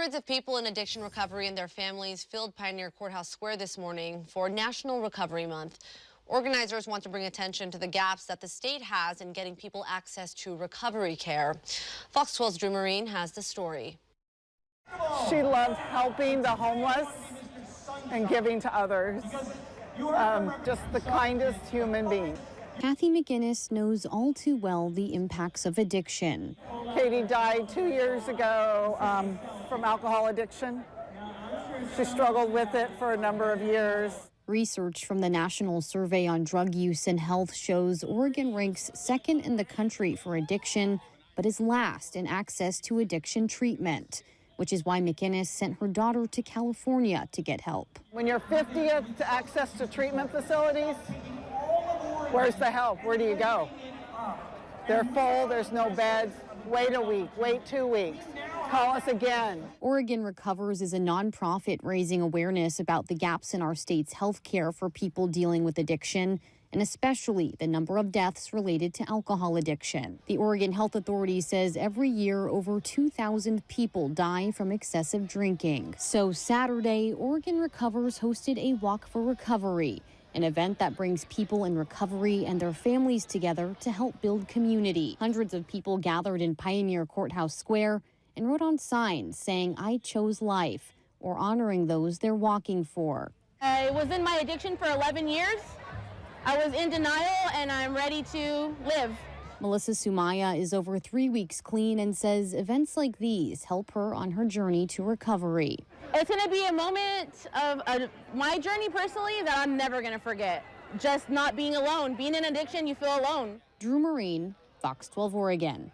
Hundreds of people in addiction recovery and their families filled Pioneer Courthouse Square this morning for National Recovery Month. Organizers want to bring attention to the gaps that the state has in getting people access to recovery care. Fox 12's Drew Marine has the story. She loved helping the homeless and giving to others. Just the kindest human being. Kathy McGinnis knows all too well the impacts of addiction. Katie died 2 years ago from alcohol addiction. She struggled with it for a number of years. Research from the National Survey on Drug Use and Health shows Oregon ranks second in the country for addiction, but is last in access to addiction treatment, which is why McGinnis sent her daughter to California to get help. When you're 50th to access to treatment facilities, where's the help? Where do you go? They're full, there's no beds. Wait a week, wait 2 weeks. Call us again. Oregon Recovers is a nonprofit raising awareness about the gaps in our state's health care for people dealing with addiction, and especially the number of deaths related to alcohol addiction. The Oregon Health Authority says every year over 2,000 people die from excessive drinking. So Saturday, Oregon Recovers hosted a Walk for Recovery, an event that brings people in recovery and their families together to help build community. Hundreds of people gathered in Pioneer Courthouse Square and wrote on signs saying, "I chose life," or honoring those they're walking for. I was in my addiction for 11 years. I was in denial, and I'm ready to live. Melissa Sumaya is over 3 weeks clean and says events like these help her on her journey to recovery. It's going to be a moment of my journey personally that I'm never going to forget. Just not being alone. Being in addiction, you feel alone. Drew Marine, Fox 12 Oregon.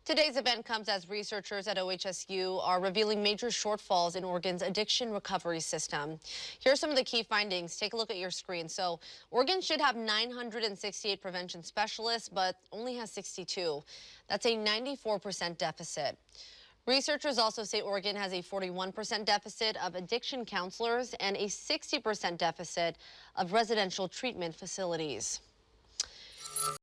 Today's event comes as researchers at OHSU are revealing major shortfalls in Oregon's addiction recovery system. Here are some of the key findings. Take a look at your screen. So Oregon should have 968 prevention specialists, but only has 62. That's a 94% deficit. Researchers also say Oregon has a 41% deficit of addiction counselors and a 60% deficit of residential treatment facilities.